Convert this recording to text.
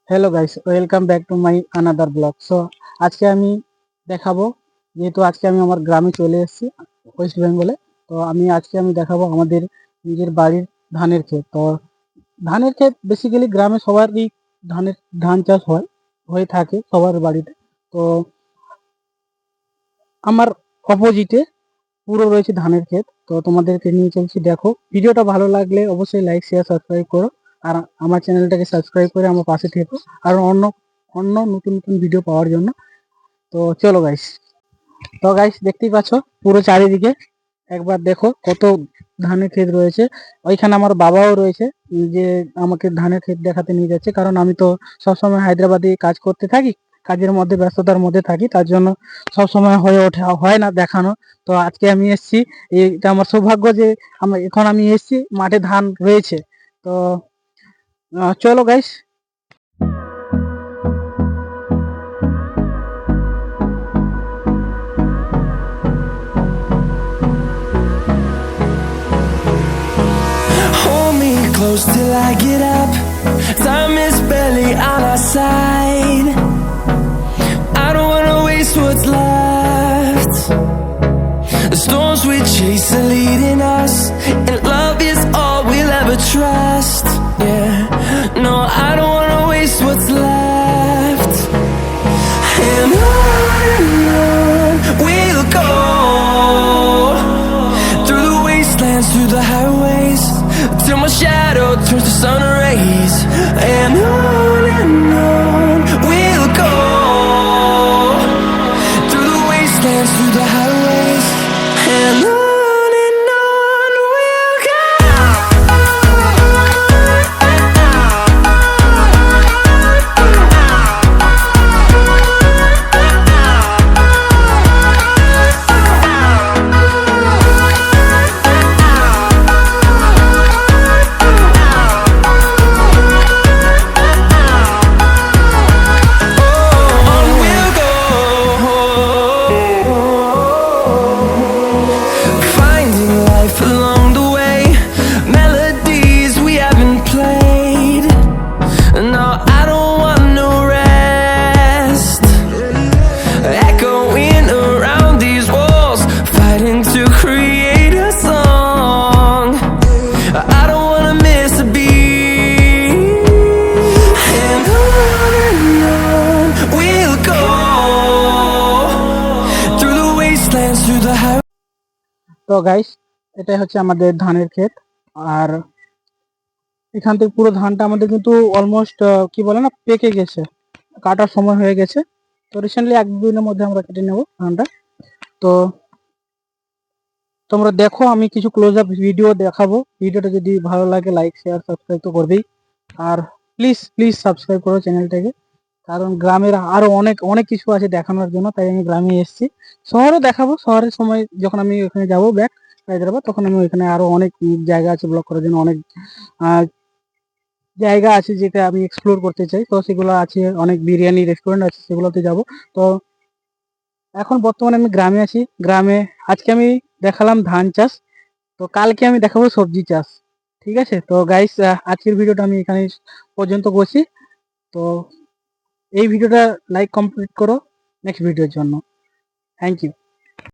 Hello guys, welcome back to my another blog. So আজকে আমি দেখাবো, যেহেতু আজকে আমি আমার গ্রামে চলে এসেছি, ওয়েস্ট বেঙ্গলে। তো আজকে আমি দেখাবো আমাদের নিজের বাড়ির ধানের ক্ষেত। তো ধানের ক্ষেত বেসিক্যালি গ্রামে সবারই ধান চাষ হয়ে থাকে সবার বাড়িতে। তো আমার অপোজিটে পুরো রয়েছে ধানের ক্ষেত। তো তোমাদেরকে নিয়ে চলছি, দেখো। ভিডিওটা ভালো লাগলে অবশ্যই লাইক, শেয়ার, সাবস্ক্রাইব করো। আর আমার চ্যানেলটাকে সাবস্ক্রাইব করে আমার পাশে থেকো আর অন্য অন্য নতুন নতুন ভিডিও পাওয়ার জন্য। তো চলো গাইস। তো গাইস, দেখতেই পাচ্ছ পুরো চারিদিকে, একবার দেখো কত ধানের ক্ষেত রয়েছে। ওইখানে আমার বাবাও রয়েছে, যে আমাকে ধানের ক্ষেত দেখাতে নিয়ে যাচ্ছে, কারণ আমি তো সবসময় হায়দ্রাবাদে কাজ করতে থাকি, কাজের মধ্যে ব্যস্ততার মধ্যে থাকি, তার জন্য সবসময় হয় না দেখানো। তো আজকে আমি এসেছি, এটা আমার সৌভাগ্য যে আমি এসেছি, মাঠে ধান রয়েছে। তো চলো guys. Hold me close till I get up. Time is barely on our side. I don't wanna waste what's left. The storms we chase are leading us, and love is all we'll ever trust. Yeah, no, I don't wanna waste what's left. And on we'll go, through the wastelands, through the highways, till my shadow turns to sun rays. And on we'll go, through the wastelands, through the highways. And on we'll go. On we'll go, finding life along the way, melodies we haven't played. No, I don't want no rest, echoing around these walls, fighting to create a song. I don't wanna miss a beat. And on we'll go, through the wastelands, through the highways. তো guys, এটাই হচ্ছে আমাদের ধানের ক্ষেত। আর এখান থেকে পুরো ধানটা আমাদের কিন্তু অলমোস্ট কি বলে না, পেকে গেছে, কাটার সময় হয়ে গেছে। তো রিসেন্টলি 1-2 দিনের মধ্যে আমরা কেটে নেব ধানটা। তো তোমরা দেখো, আমি কিছু ক্লোজ আপ ভিডিও দেখাবো। ভিডিওটা যদি ভালো লাগে, লাইক, শেয়ার, সাবস্ক্রাইব তো করবেই। আর প্লিজ প্লিজ সাবস্ক্রাইব করো চ্যানেলটাকে, কারণ গ্রামের আরো অনেক অনেক কিছু আছে দেখানোর জন্য, তাই আমি গ্রামে এসেছি। শহরও দেখাবো, শহরের সময় যখন আমি ওখানে যাবো ব্যাক হায়দ্রাবাদ, তখন আমি ওইখানে আরো অনেক জায়গা আছে ব্লগ করার জন্য, অনেক আহ, জায়গা আছে যেটা আমি এক্সপ্লোর করতে চাই। তো সেগুলো আছে, অনেক বিরিয়ানি রেস্টুরেন্ট আছে, সেগুলোতে যাব। তো এখন বর্তমানে আমি গ্রামে আছি। গ্রামে আজকে আমি দেখালাম ধান চাষ, তো কালকে আমি দেখাবো সবজি চাষ। ঠিক আছে? তো গাইস, আজকের ভিডিওটা আমি এখানে পর্যন্ত করছি। তো এই ভিডিওটা লাইক কমপ্লিট করো নেক্সট ভিডিওর জন্য। Thank you.